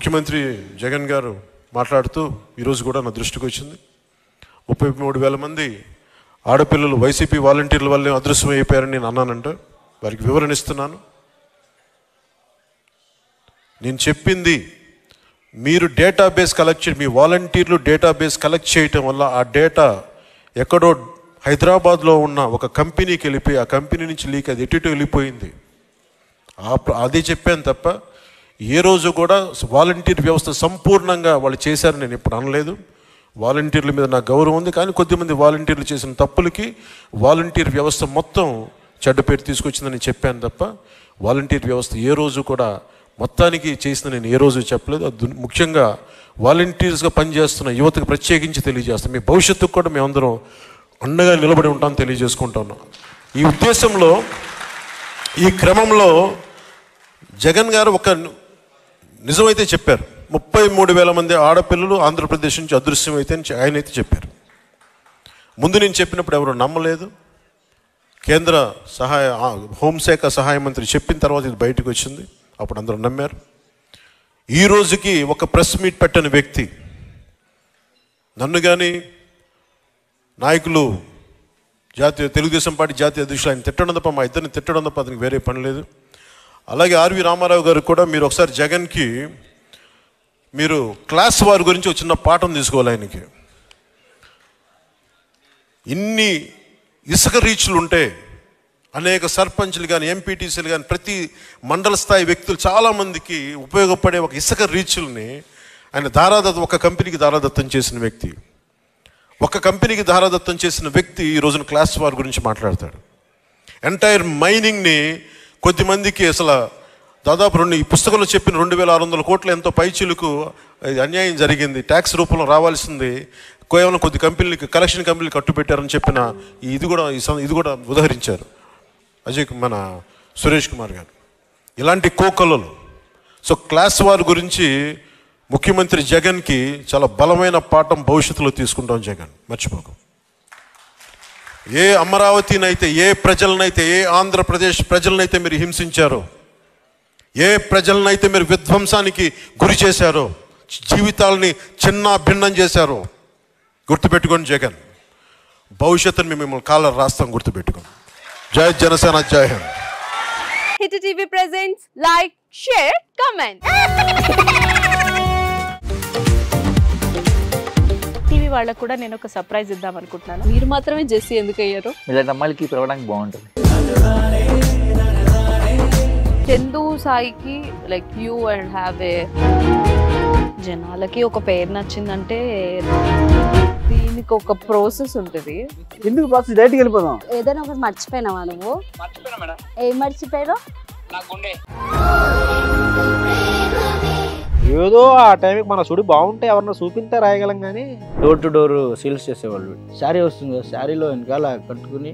ముఖ్యమంత్రి జగన్ గారు మాట్లాడుతూ ఈరోజు కూడా నా దృష్టికి వచ్చింది. 33,000 మంది ఆడపిల్లలు వైసీపీ వాలంటీర్ల వల్లే అదృశ్యం అయిపోయారని నేను అన్నానంట. వారికి వివరణ ఇస్తున్నాను. నేను చెప్పింది మీరు డేటాబేస్ కలెక్ట్ మీ వాలంటీర్లు డేటాబేస్ కలెక్ట్ చేయటం వల్ల ఆ డేటా ఎక్కడో హైదరాబాద్లో ఉన్న ఒక కంపెనీకి వెళ్ళిపోయి ఆ కంపెనీ నుంచి లీక్ అది ఎటు వెళ్ళిపోయింది. అదే చెప్పాను తప్ప ఏ రోజు కూడా వాలంటీర్ వ్యవస్థ సంపూర్ణంగా వాళ్ళు చేశారని నేను ఇప్పుడు అనలేదు. వాలంటీర్ల మీద నాకు గౌరవం ఉంది. కానీ కొద్దిమంది వాలంటీర్లు చేసిన తప్పులకి వాలంటీర్ వ్యవస్థ మొత్తం చెడ్డ పేరు తీసుకొచ్చిందని చెప్పాను తప్ప వాలంటీర్ వ్యవస్థ ఏ రోజు కూడా మొత్తానికి చేసిన నేను ఏ రోజు చెప్పలేదు. అది ముఖ్యంగా వాలంటీర్స్గా పనిచేస్తున్న యువతకు ప్రత్యేకించి తెలియజేస్తాం. మీ భవిష్యత్తుకు కూడా మేమందరం అండగా నిలబడి ఉంటామని తెలియజేసుకుంటున్నాం. ఈ ఉద్దేశంలో ఈ క్రమంలో జగన్ గారు ఒక నిజమైతే చెప్పారు. 33,000 మంది ఆడపిల్లలు ఆంధ్రప్రదేశ్ నుంచి అదృశ్యం అయితే ఆయన అయితే చెప్పారు. ముందు నేను చెప్పినప్పుడు ఎవరు నమ్మలేదు. కేంద్ర హోంశాఖ సహాయ మంత్రి చెప్పిన తర్వాత ఇది బయటకు వచ్చింది. అప్పుడు అందరూ నమ్మారు. ఈ రోజుకి ఒక ప్రెస్ మీట్ పెట్టని వ్యక్తి నన్ను కానీ నాయకులు తెలుగుదేశం పార్టీ జాతీయ అధ్యక్షులు ఆయన తిట్టడం తప్ప మా ఇద్దరిని తిట్టడం తప్ప అతనికి వేరే పని లేదు. అలాగే ఆర్వి రామారావు గారు కూడా మీరు ఒకసారి జగన్కి మీరు క్లాస్ వార్ గురించి ఒక చిన్న పాఠం తీసుకోవాలి. ఆయనకి ఇన్ని ఇసుక రీచ్లు ఉంటే అనేక సర్పంచ్లు కానీ ఎంపీటీసీలు కానీ ప్రతి మండల స్థాయి వ్యక్తులు చాలామందికి ఉపయోగపడే ఒక ఇసుక రీచ్లని ఆయన ఒక కంపెనీకి దారాదత్తం చేసిన వ్యక్తి. ఒక కంపెనీకి దారాదత్తం చేసిన వ్యక్తి ఈ రోజున క్లాస్ వార్ గురించి మాట్లాడతాడు. ఎంటైర్ మైనింగ్ని కొద్దిమందికి అసలు దాదాపు ఈ పుస్తకంలో చెప్పిన 2,600 కోట్ల ఎంతో పైచిలుకు అన్యాయం జరిగింది. ట్యాక్స్ రూపంలో రావాల్సింది కేవలం కొద్ది కంపెనీలకి కలెక్షన్ కంపెనీలు కట్టుబెట్టారని చెప్పిన ఇది కూడా ఉదహరించారు మన సురేష్ కుమార్ గారు. ఇలాంటి కోకలలు. సో క్లాస్ వార్ గురించి ముఖ్యమంత్రి జగన్కి చాలా బలమైన పాఠం భవిష్యత్తులో తీసుకుంటాం. జగన్ మర్చిపోకు. ఏ అమరావతినైతే ఏ ప్రజలనైతే ఏ ఆంధ్రప్రదేశ్ ప్రజలనైతే మీరు హింసించారో, ఏ ప్రజలనైతే మీరు విధ్వంసానికి గురి చేశారో, జీవితాలని చిన్న భిన్నం చేశారో గుర్తుపెట్టుకోండి. జగన్ భవిష్యత్తుని మేము మిమ్మల్ని కాలర్ రాస్తాం, గుర్తుపెట్టుకోండి. జై జనసేన, జై Hind. Hit TV presents like, share, comment. TV వాళ్ళకు కూడా నేను ఒక సర్ప్రైజ్ ఇద్దాం అనుకుంటున్నాను. మీరు మాత్రమే జెస్సీ ఎందుకు అయ్యారు? ఇలాంటి అమ్మాయిలకి పిలవడానికి బాగుంటుంది. చందు సాయికి like you and have a జనాలకి ఒక పేరు నచ్చిందంటే దీనికి ఒక ప్రాసెస్ ఉంటుంది. ఎందుకు ప్రాసెస్? డైరెక్ట్‌గా వెళ్ళిపోదాం. ఏదైనా ఒకటి మర్చిపోయినావా నువ్వు? మర్చిపోయినా మేడం. ఏం మర్చిపోయావు? నా గుండె. ఏదో ఆ టైంకి మన సుడి బాగుంటే ఎవరన్నా చూపిస్తే రాయగలం కానీ డోర్ టు డోర్ సేల్స్ చేసేవాళ్ళు. శారీ వస్తుంది, శారీలో వెనకాల కట్టుకుని